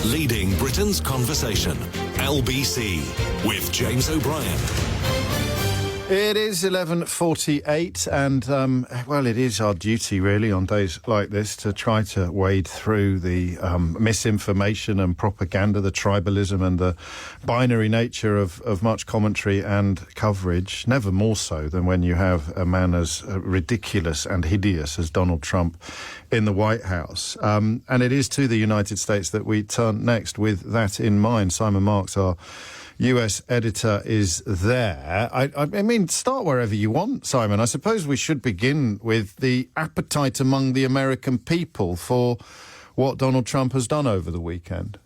Leading Britain's conversation. LBC with James O'Brien. It is 11:48 and, well, it is our duty, really, on days like this to try to wade through the misinformation and propaganda, the tribalism and the binary nature of much commentary and coverage, never more so than when you have a man as ridiculous and hideous as Donald Trump in the White House. And it is to the United States that we turn next with that in mind. Simon Marks, our US editor, is there. I mean, start wherever you want, Simon. I suppose we should begin with the appetite among the American people for what Donald Trump has done over the weekend.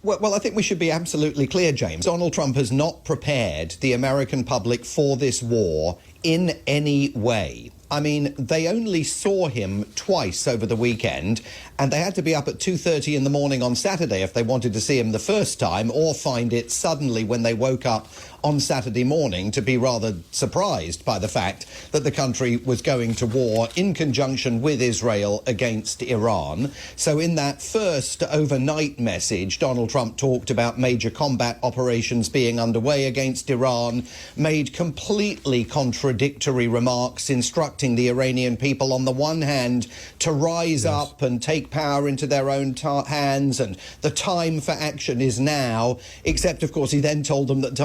Well, I think we should be absolutely clear, James. Donald Trump has not prepared the American public for this war in any way. I mean, they only saw him twice over the weekend, and they had to be up at 2:30 in the morning on Saturday if they wanted to see him the first time, or find it suddenly when they woke up on Saturday morning to be rather surprised by the fact that the country was going to war in conjunction with Israel against Iran. So in that first overnight message, Donald Trump talked about major combat operations being underway against Iran, made completely contradictory remarks instructing the Iranian people on the one hand to rise up and take power into their own hands, and the time for action is now, except of course he then told them that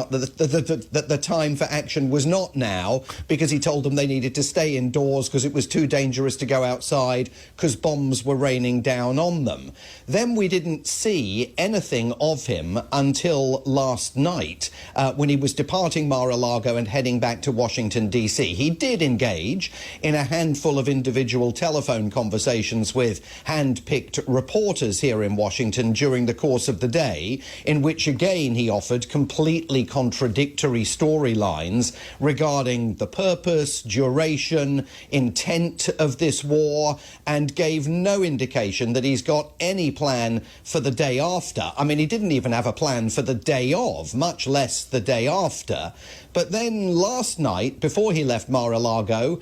the time for action was not now, because he told them they needed to stay indoors because it was too dangerous to go outside because bombs were raining down on them. Then we didn't see anything of him until last night when he was departing Mar-a-Lago and heading back to Washington, D.C. He did engage in a handful of individual telephone conversations with hand-picked reporters here in Washington during the course of the day, in which again he offered completely contradictory storylines regarding the purpose, duration, intent of this war, and gave no indication that he's got any plan for the day after. I mean, he didn't even have a plan for the day of, much less the day after. But then last night, before he left Mar-a-Lago,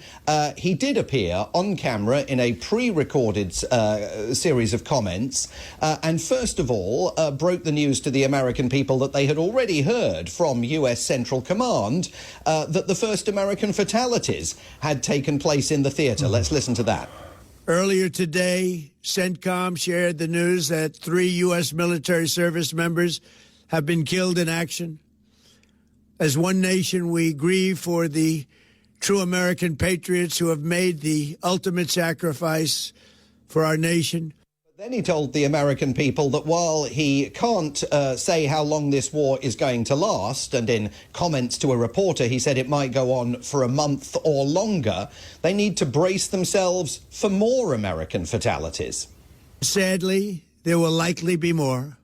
he did appear on camera in a pre-recorded series of comments, and first of all broke the news to the American people that they had already heard from US Central Command that the first American fatalities had taken place in the theater. Let's listen to that. Earlier today, CENTCOM shared the news that 3 U.S. military service members have been killed in action. As one nation, we grieve for the true American patriots who have made the ultimate sacrifice for our nation. Then he told the American people that while he can't say how long this war is going to last, and in comments to a reporter he said it might go on for a month or longer, they need to brace themselves for more American fatalities. Sadly, there will likely be more.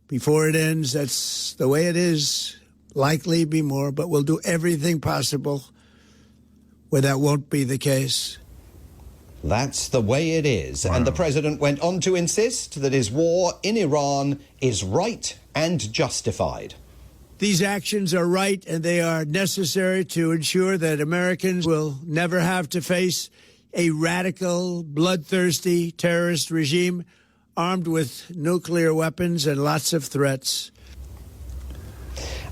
Before it ends, that's the way it is. Likely be more, but we'll do everything possible where that won't be the case. That's the way it is. Wow. And the president went on to insist that his war in Iran is right and justified. These actions are right and they are necessary to ensure that Americans will never have to face a radical, bloodthirsty terrorist regime armed with nuclear weapons and lots of threats.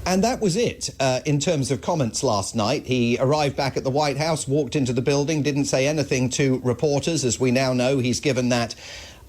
And that was it in terms of comments last night. He arrived back at the White House, walked into the building, didn't say anything to reporters. As we now know, he's given that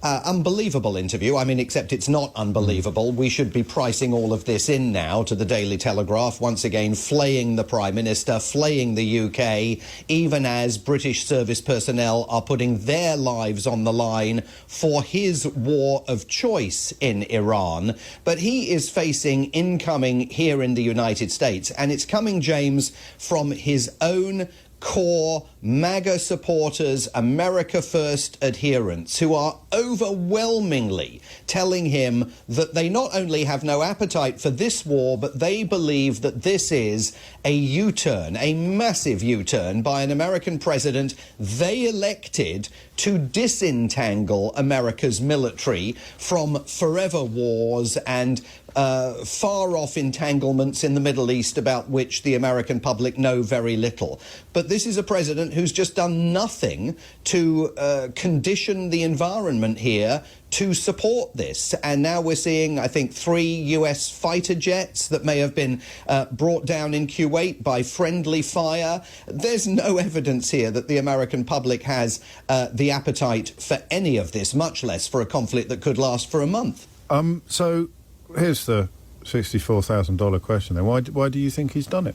unbelievable interview. I mean, except it's not unbelievable. We should be pricing all of this in now to the Daily Telegraph, once again flaying the Prime Minister, flaying the UK, even as British service personnel are putting their lives on the line for his war of choice in Iran. But he is facing incoming here in the United States, and it's coming, James, from his own core MAGA supporters, America First adherents, who are overwhelmingly telling him that they not only have no appetite for this war, but they believe that this is a U-turn, a massive U-turn by an American president they elected to disentangle America's military from forever wars and far-off entanglements in the Middle East about which the American public know very little. But this is a president who's just done nothing to condition the environment here to support this. And now we're seeing, I think, 3 US fighter jets that may have been brought down in Kuwait by friendly fire. There's no evidence here that the American public has the appetite for any of this, much less for a conflict that could last for a month. So here's the $64,000 question then. Why do you think he's done it?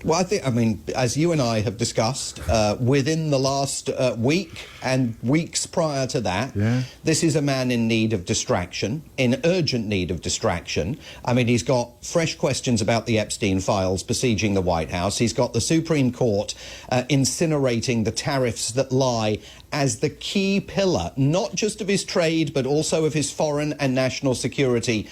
Well, I mean, as you and I have discussed, within the last week and weeks prior to that, this is a man in need of distraction, in urgent need of distraction. I mean, he's got fresh questions about the Epstein files besieging the White House. He's got the Supreme Court incinerating the tariffs that lie as the key pillar, not just of his trade, but also of his foreign and national security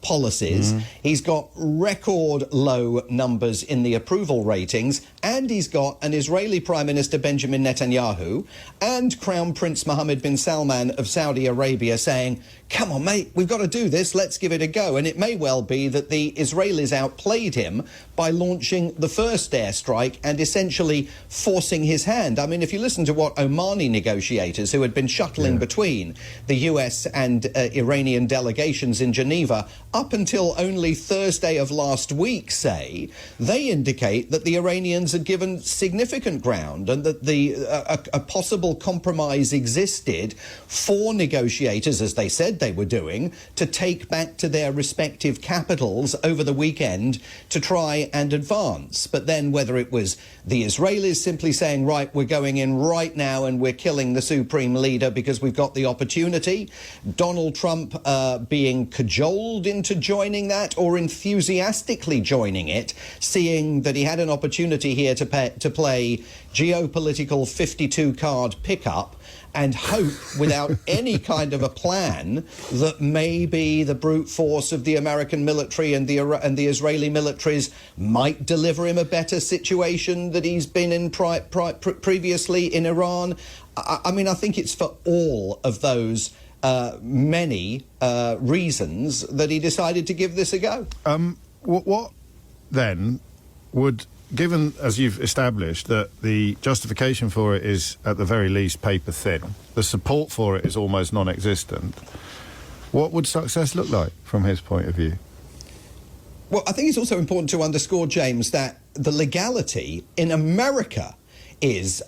policies. He's got record low numbers in the approval ratings, and he's got an Israeli Prime Minister Benjamin Netanyahu and Crown Prince Mohammed bin Salman of Saudi Arabia saying, come on, mate, we've got to do this, let's give it a go. And it may well be that the Israelis outplayed him by launching the first airstrike and essentially forcing his hand. I mean, if you listen to what Omani negotiators who had been shuttling between the US and Iranian delegations in Geneva up until only Thursday of last week say, they indicate that the Iranians had given significant ground and that a possible compromise existed for negotiators, as they said they were doing, to take back to their respective capitals over the weekend to try and advance. But then whether it was the Israelis simply saying, right, we're going in right now and we're killing the supreme leader because we've got the opportunity, Donald Trump being cajoled into joining that or enthusiastically joining it, seeing that he had an opportunity here to play geopolitical 52-card pickup and hope without any kind of a plan that maybe the brute force of the American military and the Israeli militaries might deliver him a better situation that he's been in previously in Iran. I mean, I think it's for all of those many reasons that he decided to give this a go. What then would... Given, as you've established, that the justification for it is, at the very least, paper-thin, the support for it is almost non-existent, what would success look like from his point of view? Well, I think it's also important to underscore, James, that the legality in America is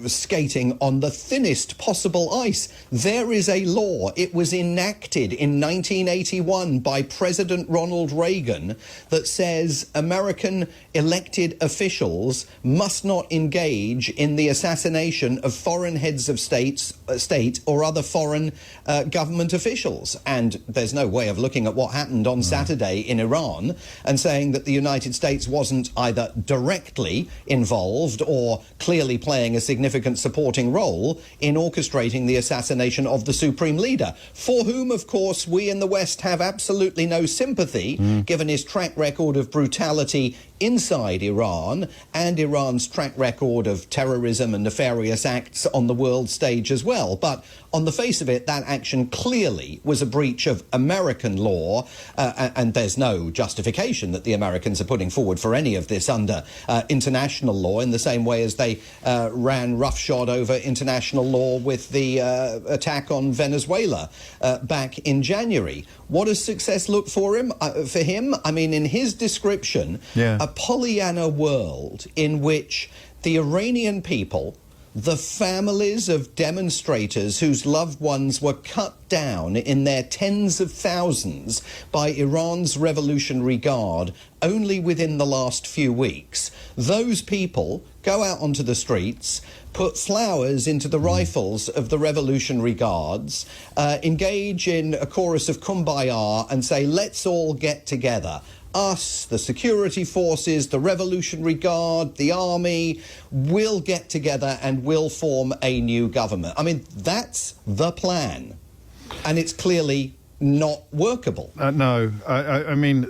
skating on the thinnest possible ice. There is a law. It was enacted in 1981 by President Ronald Reagan that says American elected officials must not engage in the assassination of foreign heads of state or other foreign government officials. And there's no way of looking at what happened on Saturday in Iran and saying that the United States wasn't either directly involved or clearly playing a significant supporting role in orchestrating the assassination of the supreme leader, for whom, of course, we in the West have absolutely no sympathy, given his track record of brutality inside Iran and Iran's track record of terrorism and nefarious acts on the world stage as well. But on the face of it, that action clearly was a breach of American law, and there's no justification that the Americans are putting forward for any of this under international law, in the same way as they ran roughshod over international law with the attack on Venezuela back in January. What does success look for him? I mean, in his description, a Pollyanna world in which the Iranian people, the families of demonstrators whose loved ones were cut down in their tens of thousands by Iran's Revolutionary Guard only within the last few weeks, those people go out onto the streets, put flowers into the rifles of the Revolutionary Guards, engage in a chorus of Kumbaya and say, let's all get together. Us, the security forces, the Revolutionary Guard, the army, will get together and will form a new government. I mean, that's the plan. And it's clearly not workable. No, I mean,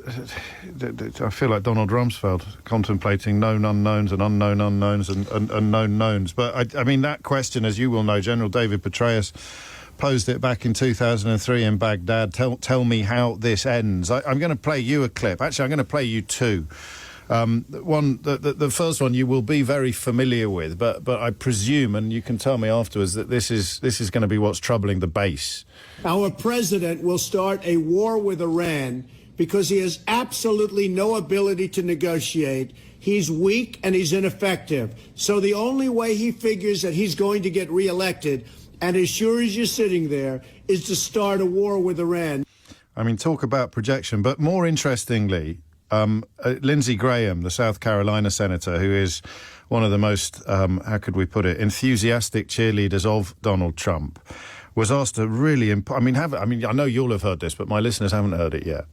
I feel like Donald Rumsfeld contemplating known unknowns and unknown unknowns and known knowns. But, I mean, that question, as you will know, General David Petraeus posed it back in 2003 in Baghdad. Tell me how this ends. I'm going to play you a clip. Actually, I'm going to play you two. The first one you will be very familiar with, but I presume, and you can tell me afterwards, that this is going to be what's troubling the base. Our president will start a war with Iran because he has absolutely no ability to negotiate. He's weak and he's ineffective. So the only way he figures that he's going to get reelected, and as sure as you're sitting there, is to start a war with Iran. I mean, talk about projection, but more interestingly, Lindsey Graham, the South Carolina senator, who is one of the most, how could we put it, enthusiastic cheerleaders of Donald Trump, was asked a really I know you'll have heard this, but my listeners haven't heard it yet.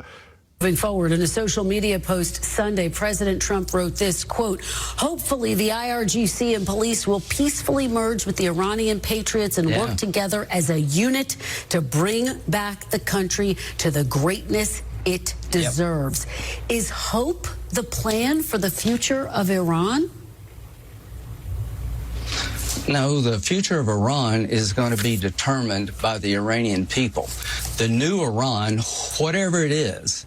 Moving forward, in a social media post Sunday, President Trump wrote this, quote, "Hopefully the IRGC and police will peacefully merge with the Iranian patriots and work together as a unit to bring back the country to the greatness it deserves." Is hope the plan for the future of Iran? No, the future of Iran is going to be determined by the Iranian people. The new Iran, whatever it is,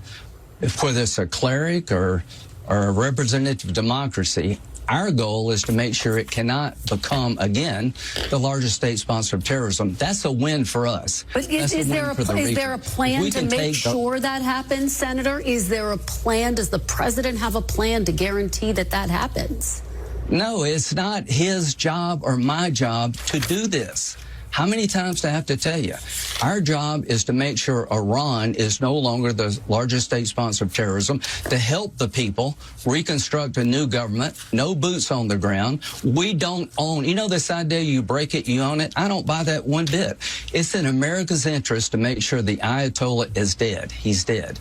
whether it's a cleric or a representative democracy, our goal is to make sure it cannot become, again, the largest state sponsor of terrorism. That's a win for us. But is there a plan to make sure that happens, Senator? Is there a plan? Does the president have a plan to guarantee that that happens? No, it's not his job or my job to do this. How many times do I have to tell you? Our job is to make sure Iran is no longer the largest state sponsor of terrorism, to help the people reconstruct a new government, no boots on the ground. We don't own, this idea you break it, you own it. I don't buy that one bit. It's in America's interest to make sure the Ayatollah is dead. He's dead.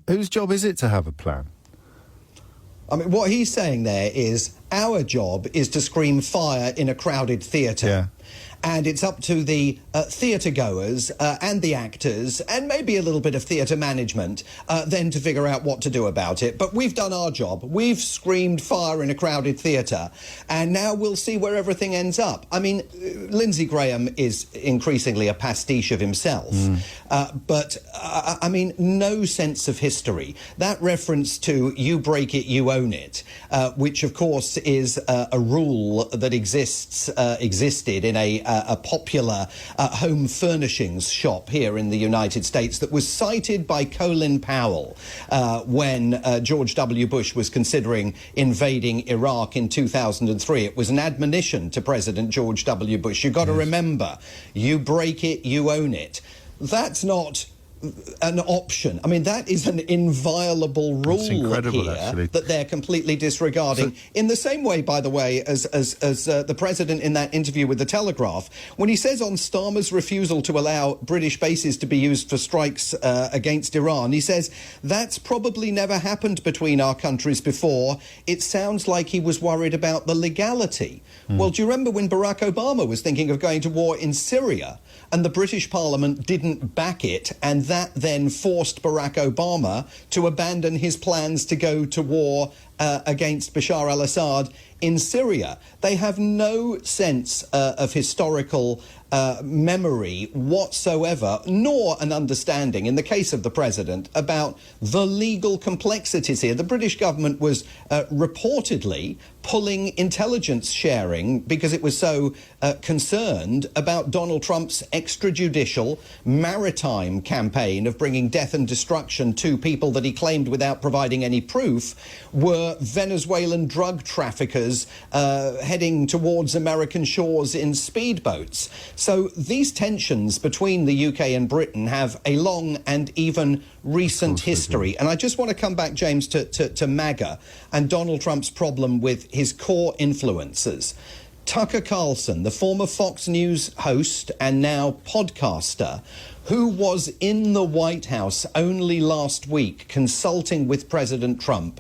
Whose job is it to have a plan? I mean, what he's saying there is our job is to scream fire in a crowded theatre. Yeah. And it's up to the theatre goers and the actors and maybe a little bit of theatre management then to figure out what to do about it. But we've done our job. We've screamed fire in a crowded theatre, and now we'll see where everything ends up. I mean, Lindsey Graham is increasingly a pastiche of himself. But, I mean, no sense of history. That reference to you break it, you own it, which, of course, is a rule that existed in a popular home furnishings shop here in the United States that was cited by Colin Powell when George W. Bush was considering invading Iraq in 2003. It was an admonition to President George W. Bush. You've got to remember, you break it, you own it. That's not an option. I mean, that is an inviolable rule here that they're completely disregarding. In the same way, by the way, as the president in that interview with The Telegraph, when he says on Starmer's refusal to allow British bases to be used for strikes against Iran, he says, that's probably never happened between our countries before. It sounds like he was worried about the legality. Well, do you remember when Barack Obama was thinking of going to war in Syria and the British Parliament didn't back it, and that then forced Barack Obama to abandon his plans to go to war against Bashar al-Assad in Syria? They have no sense of historical memory whatsoever, nor an understanding, in the case of the president, about the legal complexities here. The British government was reportedly pulling intelligence sharing because it was so concerned about Donald Trump's extrajudicial maritime campaign of bringing death and destruction to people that he claimed, without providing any proof, were Venezuelan drug traffickers heading towards American shores in speedboats. So these tensions between the UK and Britain have a long and even recent history. And I just want to come back, James, to MAGA and Donald Trump's problem with his core influencers. Tucker Carlson, the former Fox News host and now podcaster, who was in the White House only last week consulting with President Trump,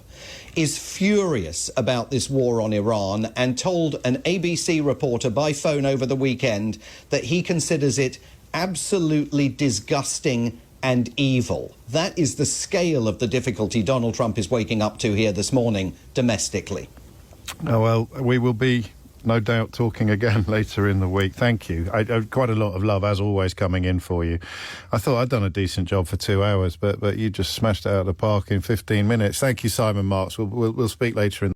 is furious about this war on Iran and told an ABC reporter by phone over the weekend that he considers it absolutely disgusting and evil. That is the scale of the difficulty Donald Trump is waking up to here this morning domestically. Oh, well, we will be no doubt talking again later in the week. Thank you. Quite a lot of love, as always, coming in for you. I thought I'd done a decent job for 2 hours, but you just smashed it out of the park in 15 minutes. Thank you, Simon Marks. We'll speak later in